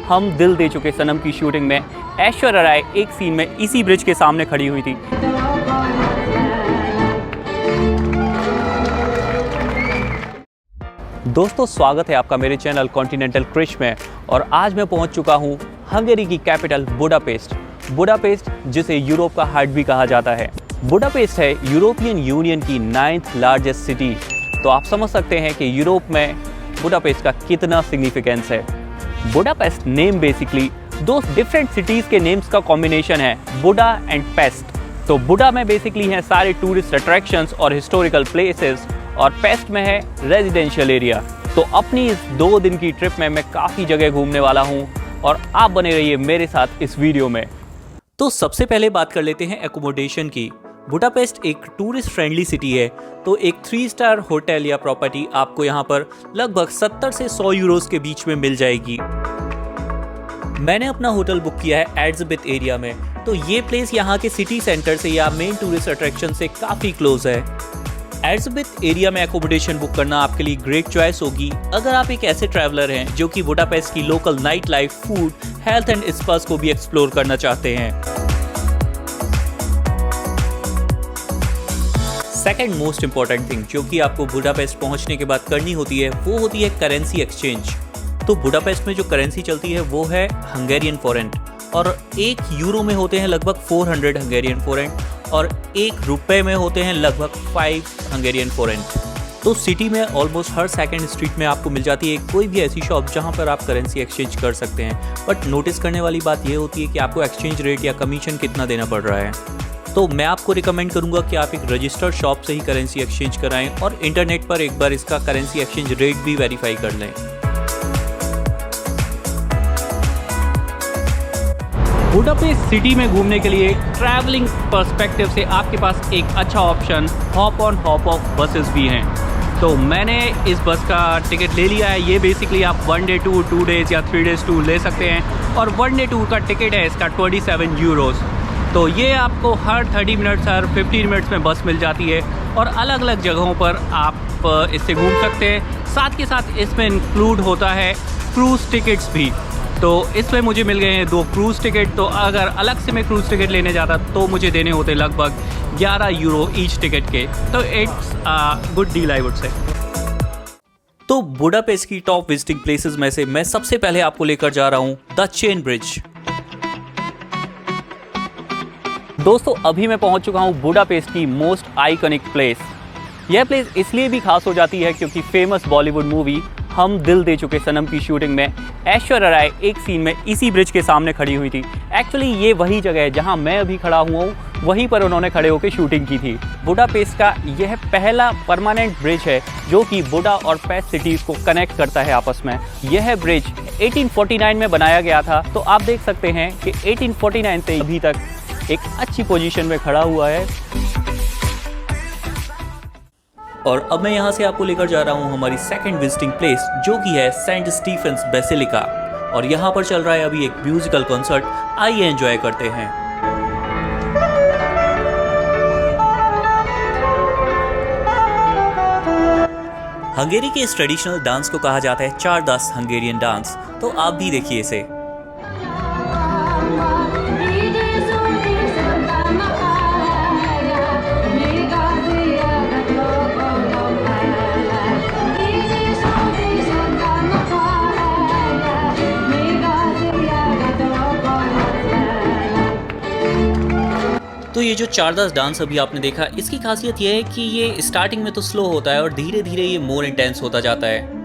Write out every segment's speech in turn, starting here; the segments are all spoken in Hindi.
हम दिल दे चुके सनम की शूटिंग में ऐश्वर्या राय एक सीन में इसी ब्रिज के सामने खड़ी हुई थी। दोस्तों, स्वागत है आपका मेरे चैनल कॉन्टिनेंटल क्रिश में। और आज मैं पहुंच चुका हूं हंगेरी की कैपिटल बुडापेस्ट। बुडापेस्ट जिसे यूरोप का हार्ट भी कहा जाता है। बुडापेस्ट है यूरोपियन यूनियन की 9th लार्जेस्ट सिटी। तो आप समझ सकते हैं कि यूरोप में बुडापेस्ट का कितना सिग्निफिकेंस है। बुडापेस्ट नेम बेसिकली दो डिफरेंट सिटीज के नेम्स का कॉम्बिनेशन है, बुडा एंड पेस्ट। तो बुडा में बेसिकली है सारे टूरिस्ट अट्रैक्शंस और हिस्टोरिकल प्लेसेस, और पेस्ट में है रेजिडेंशियल एरिया। तो अपनी इस 2 दिन की ट्रिप में मैं काफ़ी जगह घूमने वाला हूँ और आप बने रहिए मेरे साथ इस वीडियो में। तो सबसे पहले बात कर लेते हैं एकोमोडेशन की। बुडापेस्ट एक टूरिस्ट फ्रेंडली सिटी है, तो एक 3 स्टार होटल या प्रॉपर्टी आपको यहाँ पर लगभग 70 से 100 यूरोस के बीच में मिल जाएगी। मैंने अपना होटल बुक किया है एल्ज़ाबेथ एरिया में। तो ये प्लेस यहाँ के सिटी सेंटर से या मेन टूरिस्ट अट्रैक्शन से काफ़ी क्लोज है। एल्ज़ाबेथ एरिया में एकोमोडेशन बुक करना आपके लिए ग्रेट चॉइस होगी अगर आप एक ऐसे ट्रैवलर हैं जो कि बुडापेस्ट की local nightlife, food, health and spas को भी एक्सप्लोर करना चाहते हैं। सेकेंड मोस्ट इंपॉर्टेंट थिंग जो कि आपको बुडापेस्ट पहुंचने के बाद करनी होती है वो होती है करेंसी एक्सचेंज। तो बुडापेस्ट में जो करेंसी चलती है वो है हंगेरियन फोरेंट, और 1 यूरो में होते हैं लगभग 400 हंगेरियन फोरेंट, और 1 रुपए में होते हैं लगभग 5 हंगेरियन फोरेंट। तो सिटी में ऑलमोस्ट हर सेकंड स्ट्रीट में आपको मिल जाती है कोई भी ऐसी शॉप जहां पर आप करेंसी एक्सचेंज कर सकते हैं। बट नोटिस करने वाली बात यह होती है कि आपको एक्सचेंज रेट या कमीशन कितना देना पड़ रहा है। तो मैं आपको रिकमेंड करूंगा कि आप एक रजिस्टर्ड शॉप से ही करेंसी एक्सचेंज कराएं और इंटरनेट पर एक बार इसका करेंसी एक्सचेंज रेट भी वेरीफाई कर लें। बुडापेस्ट सिटी में घूमने के लिए ट्रैवलिंग पर्सपेक्टिव से आपके पास एक अच्छा option hop on hop off buses भी हैं। तो मैंने इस बस का टिकट ले लिया है। ये बेसिकली आप 1 डे टूर, 2 डेज या 3 डेज टूर ले सकते हैं, और 1 डे टूर का टिकट है इसका 27 यूरोस। तो ये आपको हर 30 मिनट्स, हर 15 मिनट्स में बस मिल जाती है और अलग अलग जगहों पर आप इससे घूम सकते हैं। साथ के साथ इसमें इंक्लूड होता है क्रूज़ टिकट्स भी। तो इसमें मुझे मिल गए हैं 2 क्रूज़ टिकट। तो अगर अलग से मैं क्रूज़ टिकट लेने जाता तो मुझे देने होते लगभग 11 यूरो ईच टिकट के। तो it's good deal I would say. तो बुडापेस्ट की टॉप विजिटिंग प्लेसेस में से मैं सबसे पहले आपको लेकर जा रहा हूँ द चेन ब्रिज। दोस्तों, अभी मैं पहुंच चुका हूं बुडापेस्ट की मोस्ट आइकॉनिक प्लेस। यह प्लेस इसलिए भी खास हो जाती है क्योंकि फेमस बॉलीवुड मूवी हम दिल दे चुके सनम की शूटिंग में ऐश्वर्या राय एक सीन में इसी ब्रिज के सामने खड़ी हुई थी। एक्चुअली ये वही जगह है जहां मैं अभी खड़ा हुआ हूँ, वहीं पर उन्होंने खड़े होकर शूटिंग की थी। बुडापेस्ट का यह पहला परमानेंट ब्रिज है जो कि बुडा और पेस्ट सिटीज़ को कनेक्ट करता है आपस में। यह ब्रिज 1849 में बनाया गया था। तो आप देख सकते हैं कि 1849 से अभी तक एक अच्छी पोजीशन में खड़ा हुआ है। और अब मैं यहाँ से आपको लेकर जा रहा हूँ हमारी सेकंड विजिटिंग प्लेस जो कि है सेंट स्टीफेंस बेसिलिका। और यहाँ पर चल रहा है अभी एक म्यूजिकल कॉन्सर्ट। आइए एंजॉय करते हैं। हंगेरी के इस ट्रेडिशनल डांस को कहा जाता है चारदास हंगेरियन डांस। तो आप भी देखिए इसे। तो ये जो चारदास डांस अभी आपने देखा, इसकी खासियत ये है कि ये स्टार्टिंग में तो स्लो होता है और धीरे धीरे ये मोर इंटेंस होता जाता है।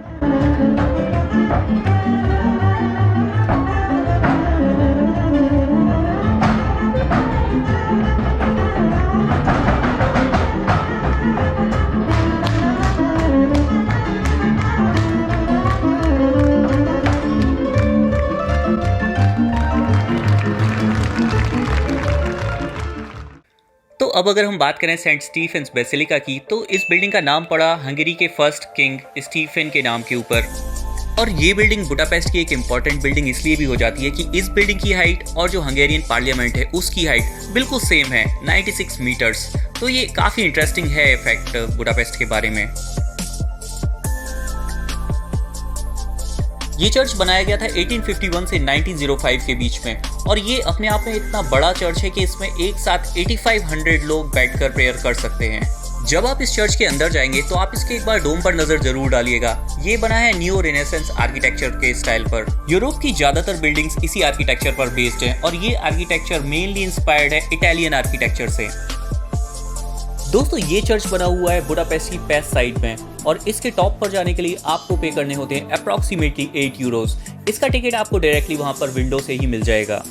तो अब अगर हम बात करें सेंट स्टीफेंस बेसिलिका की, तो इस बिल्डिंग का नाम पड़ा हंगेरी के फर्स्ट किंग स्टीफेन के नाम के ऊपर। और ये बिल्डिंग बुडापेस्ट की एक इम्पॉर्टेंट बिल्डिंग इसलिए भी हो जाती है कि इस बिल्डिंग की हाइट और जो हंगेरियन पार्लियामेंट है उसकी हाइट बिल्कुल सेम है, 96 मीटर्स। तो ये काफ़ी इंटरेस्टिंग है फैक्ट बुडापेस्ट के बारे में। ये चर्च बनाया गया था 1851 से 1905 के बीच में और ये अपने आप में इतना बड़ा चर्च है कि इसमें एक साथ 8500 लोग बैठकर प्रेयर कर सकते हैं। जब आप इस चर्च के अंदर जाएंगे तो आप इसके एक बार डोम पर नजर जरूर डालिएगा। ये बना है न्यू रेनेसेंस आर्किटेक्चर के स्टाइल पर। यूरोप की ज्यादातर बिल्डिंग्स इसी आर्किटेक्चर पर बेस्ड हैं और ये आर्किटेक्चर मेनली इंस्पायर्ड है इटालियन आर्किटेक्चर से। दोस्तों ये चर्च बना हुआ है बुडापेस्ट की वेस्ट साइड में और इसके टॉप पर जाने के लिए आपको पे करने होते हैं अप्रॉक्सीमेटली 8 यूरोस। इसका टिकट आपको डायरेक्टली वहां पर विंडो से ही मिल जाएगा।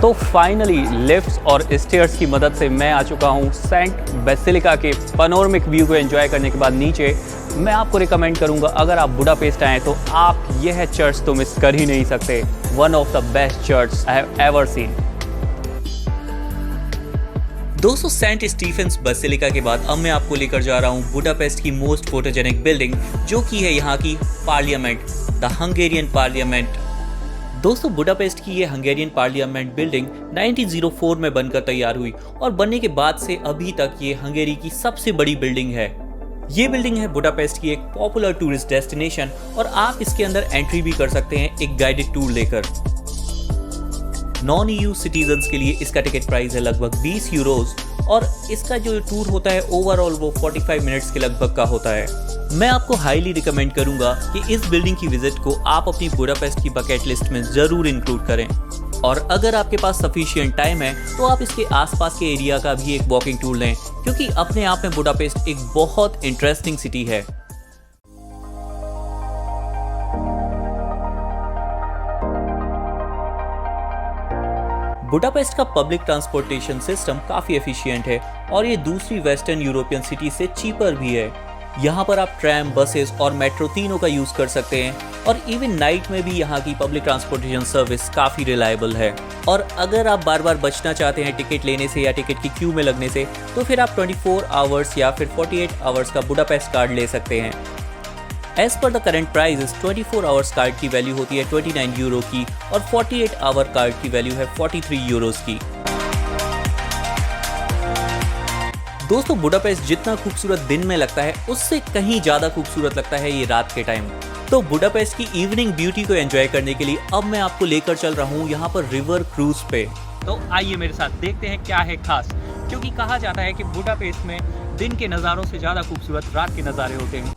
तो फाइनली लिफ्ट्स और स्टेयर्स की मदद से मैं आ चुका हूँ सेंट बेसिलिका के पैनोरामिक व्यू को एंजॉय करने के बाद नीचे। मैं आपको रिकमेंड करूंगा अगर आप बुडापेस्ट आए तो आप यह चर्च तो मिस कर ही नहीं सकते। One of the best church I have ever seen. दोस्तों सेंट स्टीफेंस बेसिलिका के बाद अब मैं आपको लेकर जा रहा हूँ बुडापेस्ट की मोस्ट फोटोजेनिक बिल्डिंग जो कि है यहाँ की पार्लियामेंट, द हंगेरियन पार्लियामेंट। दोस्तों बुडापेस्ट की ये हंगेरियन पार्लियामेंट बिल्डिंग 1904 में बनकर तैयार हुई और बनने के बाद से अभी तक ये हंगेरी की सबसे बड़ी बिल्डिंग है। ये बिल्डिंग है बुडापेस्ट की एक पॉपुलर टूरिस्ट डेस्टिनेशन और आप इसके अंदर एंट्री भी कर सकते हैं एक गाइडेड टूर लेकर। नॉन ईयू सिटीजन्स के लिए इसका टिकट प्राइस है लगभग 20 यूरोज और इसका जो टूर होता है ओवरऑल वो 45 मिनट्स के लगभग का होता है। मैं आपको हाईली रिकमेंड करूंगा कि इस बिल्डिंग की विजिट को आप अपनी बुडापेस्ट की बकेट लिस्ट में जरूर इंक्लूड करें और अगर आपके पास सफिशिएंट टाइम है तो आप इसके आसपास के एरिया का भी एक वॉकिंग टूर लें क्योंकि अपने आप में बुडापेस्ट एक बहुत इंटरेस्टिंग सिटी है। बुडापेस्ट का पब्लिक ट्रांसपोर्टेशन सिस्टम काफी एफिशिएंट है और ये दूसरी वेस्टर्न यूरोपियन सिटी से चीपर भी है। यहाँ पर आप ट्रैम, बसेस और मेट्रो तीनों का यूज कर सकते हैं और इवन नाइट में भी यहाँ की पब्लिक ट्रांसपोर्टेशन सर्विस काफी रिलायबल है। और अगर आप बार बार बचना चाहते हैं टिकट लेने से या टिकट की क्यू में लगने से तो फिर आप 24 आवर्स या फिर 48 आवर्स का बुडापेस्ट कार्ड ले सकते हैं। As per the current price 24 hours card की वैल्यू होती है 29 यूरो की और 48 आवर कार्ड की वैल्यू है 43 यूरोस की। दोस्तों बुडापेस्ट जितना खूबसूरत दिन में लगता है उससे कहीं ज्यादा खूबसूरत लगता है ये रात के टाइम। तो बुडापेस्ट की इवनिंग ब्यूटी को एंजॉय करने के लिए अब मैं आपको लेकर चल रहा हूँ यहाँ पर रिवर क्रूज पे। तो आइए मेरे साथ देखते हैं क्या है खास, क्योंकि कहा जाता है कि बुडापेस्ट में दिन के नज़ारों से ज्यादा खूबसूरत रात के नज़ारे होते हैं।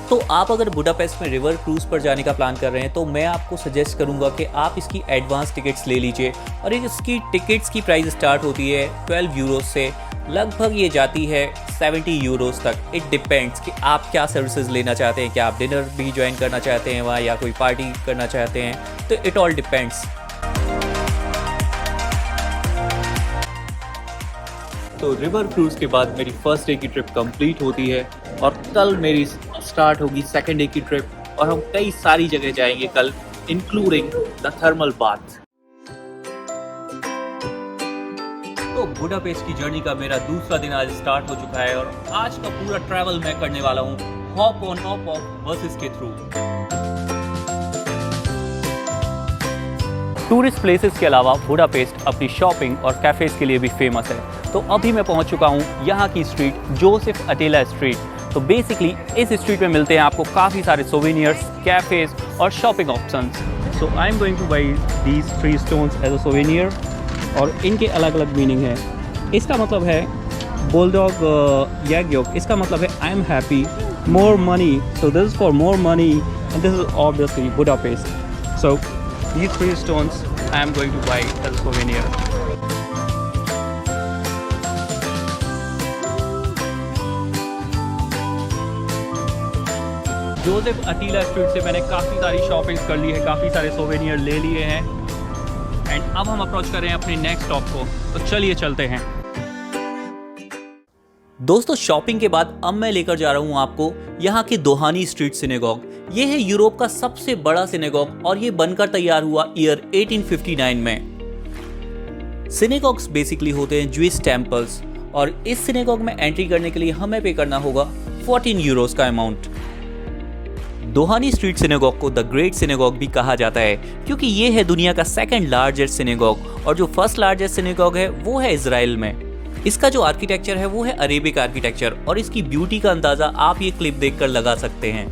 तो आप अगर बुडापेस्ट में रिवर क्रूज पर जाने का प्लान कर रहे हैं तो मैं आपको सजेस्ट करूंगा कि आप इसकी एडवांस टिकट्स ले लीजिए और इसकी टिकट्स की प्राइस स्टार्ट होती है 12 यूरोस से, लगभग ये जाती है 70 यूरोस तक। इट डिपेंड्स कि आप क्या सर्विसेज लेना चाहते हैं, क्या आप डिनर भी ज्वाइन करना चाहते हैं वहाँ या कोई पार्टी करना चाहते हैं, तो इट ऑल डिपेंड्स। तो रिवर क्रूज के बाद मेरी फर्स्ट डे की ट्रिप कंप्लीट होती है और कल मेरी स्टार्ट होगी सेकंड डे की ट्रिप और हम कई सारी जगह जाएंगे कल, इंक्लूडिंग द थर्मल बाथ। तो बुडापेस्ट की जर्नी का मेरा दूसरा दिन आज स्टार्ट हो चुका है और आज का पूरा ट्रैवल मैं करने वाला हूँ hop on hop off buses के थ्रू। टूरिस्ट प्लेसेस के अलावा बुडापेस्ट अपनी शॉपिंग और कैफेज के लिए भी फेमस है। तो अभी मैं पहुंच चुका हूं यहाँ की स्ट्रीट जोसेफ अटेला स्ट्रीट। तो बेसिकली इस स्ट्रीट में मिलते हैं आपको काफ़ी सारे सोवेनियर्स, कैफेज और shopping options. So I am going to buy these 3 stones as a souvenir और इनके अलग अलग मीनिंग है। इसका मतलब है बुलडॉग याग्योक, इसका मतलब है I am happy, more money, so this is for more money and this is obviously Budapest. So these 3 stones I am going to buy as a souvenir. Joseph Attila street से मैंने काफ़ी सारी शॉपिंग कर ली है, काफ़ी सारे सोवेनियर ले लिए हैं एंड अब हम अप्रोच कर रहे हैं अपने नेक्स्ट स्टॉप को। तो चलिए चलते हैं। दोस्तों शॉपिंग के बाद अब मैं लेकर जा रहा हूँ आपको यहाँ की दोहानी स्ट्रीट सिनेगॉग। ये है यूरोप का सबसे बड़ा सिनेगॉग और ये बनकर तैयार हुआ ईयर 1859 में। सिनेगॉग्स बेसिकली होते हैं ज्यूइश टेम्पल्स और इस सिनेगॉग में एंट्री करने के लिए हमें पे करना होगा 14 यूरोस का अमाउंट। दोहानी स्ट्रीट सिनेगॉग को द ग्रेट सिनेगॉग भी कहा जाता है क्योंकि ये है दुनिया का सेकंड लार्जेस्ट सिनेगॉग और जो फर्स्ट लार्जेस्ट सिनेगॉग है वो है इजराइल में। इसका जो आर्किटेक्चर है वो है अरेबिक आर्किटेक्चर और इसकी ब्यूटी का अंदाजा आप ये क्लिप देखकर लगा सकते हैं।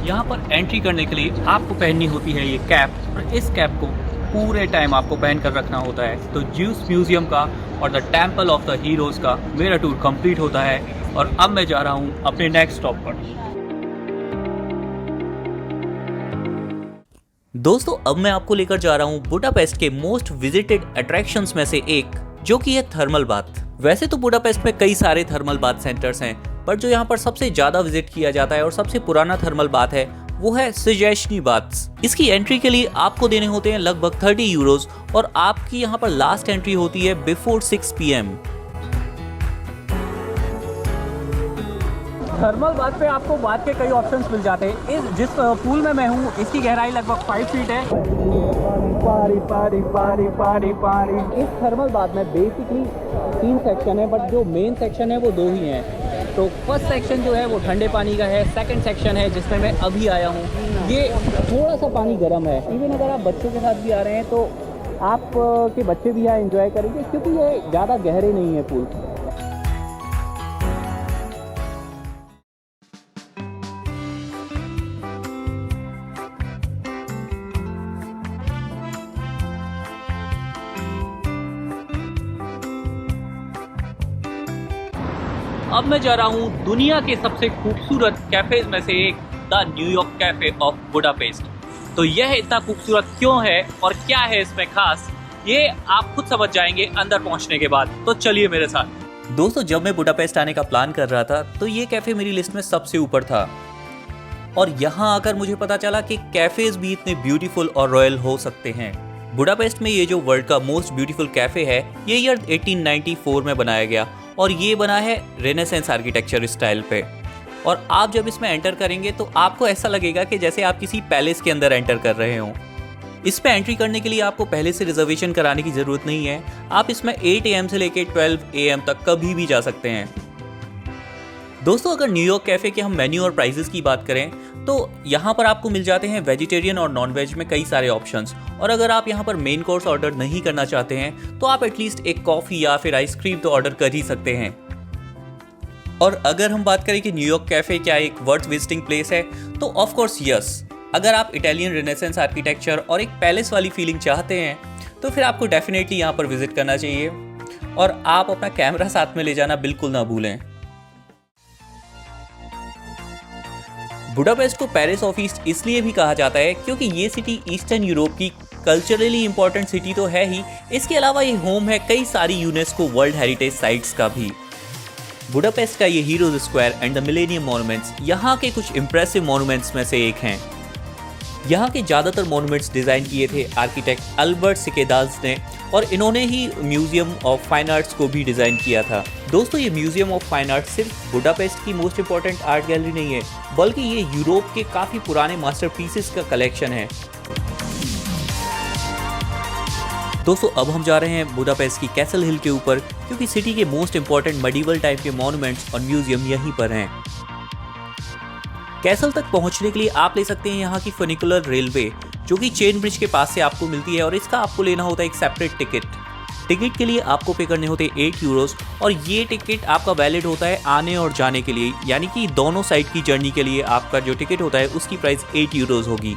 यहाँ पर एंट्री करने के लिए आपको पहननी होती है ये कैप और इस कैप को पूरे टाइम आपको पहन कर रखना होता है। तो ज्यूस म्यूजियम का और the temple of the heroes का मेरा टूर कंप्लीट होता है और अब मैं जा रहा हूँ अपने नेक्स्ट स्टॉप पर। दोस्तों अब मैं आपको लेकर जा रहा हूँ बुडापेस्ट के मोस्ट विजिटेड अट्रैक्शंस में से एक, जो कि है थर्मल बाथ। वैसे तो बुडापेस्ट में कई सारे थर्मल बाथ सेंटर्स हैं, पर जो यहाँ पर सबसे ज्यादा विजिट किया जाता है और सबसे पुराना थर्मल बाथ है वो है सिजेशनी बाथ्स। इसकी एंट्री के लिए आपको देने होते हैं लगभग 30 यूरोज और आपकी यहाँ पर लास्ट एंट्री होती है बिफोर 6 PM। थर्मल बाथ पे आपको बाथ के कई ऑप्शंस मिल जाते हैं। जिस पूल में मैं हूँ इसकी गहराई लगभग 5 फीट है। इस थर्मल बाथ में बेसिकली 3 सेक्शन है, बट जो मेन सेक्शन है वो 2 ही हैं। तो फर्स्ट सेक्शन जो है वो ठंडे पानी का है, सेकंड सेक्शन है जिसमें मैं अभी आया हूँ ये थोड़ा सा पानी गर्म है। इवन अगर आप बच्चों के साथ भी आ रहे हैं तो आप के बच्चे भी यहाँ एंजॉय करेंगे क्योंकि ये ज़्यादा गहरे नहीं है पूल। अब मैं जा रहा हूँ दुनिया के सबसे खूबसूरत कैफेज में से एक, the New York cafe of Budapest. तो यह इतना खूबसूरत क्यों है और क्या है इसमें खास, ये आप खुद समझ जाएंगे अंदर पहुँचने के बाद। तो चलिए मेरे साथ। दोस्तों जब मैं बुडापेस्ट आने का प्लान कर रहा था तो ये कैफे मेरी लिस्ट में सबसे ऊपर था और यहाँ आकर मुझे पता चला कि कैफेज भी इतने ब्यूटीफुल और रॉयल हो सकते हैं। बुडापेस्ट में ये जो वर्ल्ड का मोस्ट ब्यूटीफुल कैफे है ये ईयर 1894 में बनाया गया और ये बना है रेनेसेंस आर्किटेक्चर स्टाइल पे। और आप जब इसमें एंटर करेंगे तो आपको ऐसा लगेगा कि जैसे आप किसी पैलेस के अंदर एंटर कर रहे हो। इसमें एंट्री करने के लिए आपको पहले से रिजर्वेशन कराने की ज़रूरत नहीं है। आप इसमें 8 AM से लेकर 12 AM तक कभी भी जा सकते हैं। दोस्तों अगर न्यूयॉर्क कैफे के हम मेन्यू और प्राइसेस की बात करें तो यहाँ पर आपको मिल जाते हैं वेजिटेरियन और नॉन वेज में कई सारे ऑप्शंस। और अगर आप यहाँ पर मेन कोर्स ऑर्डर नहीं करना चाहते हैं तो आप एटलीस्ट एक कॉफ़ी या फिर आइसक्रीम तो ऑर्डर कर ही सकते हैं। और अगर हम बात करें कि न्यूयॉर्क कैफे क्या एक वर्थ विजिटिंग प्लेस है तो ऑफ कोर्स यस। अगर आप इटालियन रेनेसेंस आर्किटेक्चर और एक पैलेस वाली फीलिंग चाहते हैं तो फिर आपको डेफिनेटली यहाँ पर विजिट करना चाहिए और आप अपना कैमरा साथ में ले जाना बिल्कुल ना भूलें। बुडापेस्ट को पेरिस ऑफ ईस्ट इसलिए भी कहा जाता है क्योंकि ये सिटी ईस्टर्न यूरोप की कल्चरली इंपॉर्टेंट सिटी तो है ही, इसके अलावा ये होम है कई सारी यूनेस्को वर्ल्ड हेरिटेज साइट्स का भी। बुडापेस्ट का ये heroes square and the millennium monuments यहाँ के कुछ इंप्रेसिव मॉन्यूमेंट्स में से एक हैं। यहाँ के ज़्यादातर मॉन्यूमेंट्स डिज़ाइन किए थे आर्किटेक्ट अल्बर्ट सिकेदाल्स ने और इन्होंने ही म्यूजियम ऑफ फाइन आर्ट्स को भी डिज़ाइन किया था। दोस्तों ये म्यूजियम ऑफ फाइन आर्ट्स सिर्फ बुडापेस्ट की मोस्ट इंपॉर्टेंट आर्ट गैलरी नहीं है बल्कि ये यूरोप के काफ़ी पुराने मास्टरपीसेस का कलेक्शन है। दोस्तों अब हम जा रहे हैं बुडापेस्ट की कैसल हिल के ऊपर क्योंकि सिटी के मोस्ट इंपॉर्टेंट मेडिवल टाइप के मॉन्यूमेंट्स और म्यूजियम यहीं पर हैं। कैसल तक पहुंचने के लिए आप ले सकते हैं यहाँ की फनिकुलर रेलवे जो कि चेन ब्रिज के पास से आपको मिलती है और इसका आपको लेना होता है एक सेपरेट टिकट। टिकट के लिए आपको पे करने होते हैं 8 यूरोज और ये टिकट आपका वैलिड होता है आने और जाने के लिए, यानी कि दोनों साइड की जर्नी के लिए आपका जो टिकट होता है उसकी प्राइस 8 यूरोज होगी।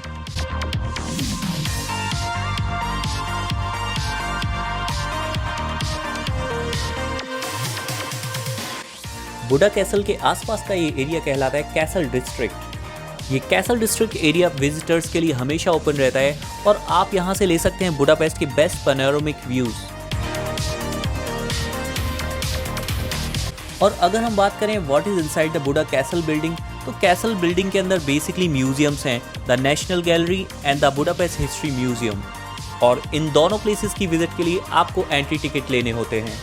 बुडा कैसल के आसपास का ये एरिया कहलाता है कैसल डिस्ट्रिक्ट। ये कैसल डिस्ट्रिक्ट एरिया विजिटर्स के लिए हमेशा ओपन रहता है और आप यहाँ से ले सकते हैं बुडापेस्ट के बेस्ट पैनोरामिक व्यूज। और अगर हम बात करें what is inside the Buda castle building, तो कैसल बिल्डिंग के अंदर बेसिकली म्यूजियम्स हैं, the national gallery and the Budapest history museum. और इन दोनों प्लेसेस की विजिट के लिए आपको एंट्री टिकट लेने होते हैं।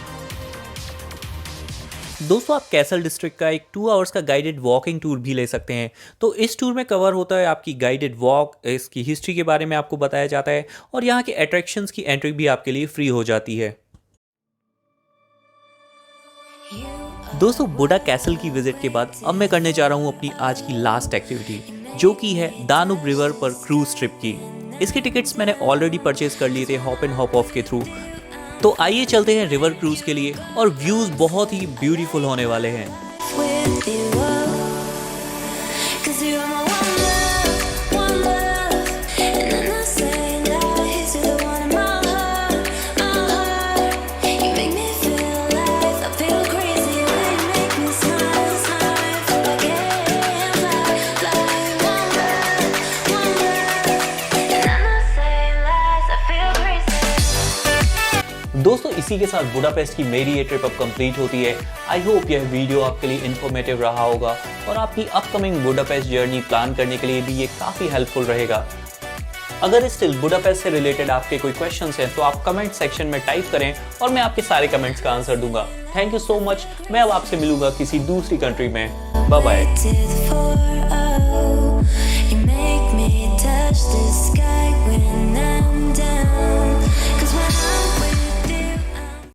दोस्तों आप कैसल डिस्ट्रिक्ट का एक 2 आवर्स का गाइडेड वॉकिंग टूर भी ले सकते हैं। तो इस टूर में कवर होता है आपकी गाइडेड वॉक, इसकी हिस्ट्री के बारे में आपको बताया जाता है और यहाँ के अट्रैक्शंस की एंट्री भी आपके लिए फ्री हो जाती है। दोस्तों बुडा कैसल की विजिट के बाद अब मैं करने जा रहा हूँ अपनी आज की लास्ट एक्टिविटी, जो कि है दानुब रिवर पर क्रूज ट्रिप की। इसके टिकट्स मैंने ऑलरेडी परचेज कर लिए थे हॉप एंड हॉप ऑफ के थ्रू। तो आइए चलते हैं रिवर क्रूज के लिए और व्यूज बहुत ही ब्यूटीफुल होने वाले हैं। दोस्तों इसी के साथ बुडापेस्ट की मेरी ये ट्रिप अब कंप्लीट होती है। आई होप यह वीडियो आपके लिए इन्फॉर्मेटिव रहा होगा और आपकी अपकमिंग बुडापेस्ट जर्नी प्लान करने के लिए भी ये काफ़ी हेल्पफुल रहेगा। अगर स्टिल बुडापेस्ट से रिलेटेड आपके कोई क्वेश्चंस हैं तो आप कमेंट सेक्शन में टाइप करें और मैं आपके सारे कमेंट्स का आंसर दूंगा। Thank you so much. मैं अब आपसे मिलूंगा किसी दूसरी कंट्री में। Bye bye.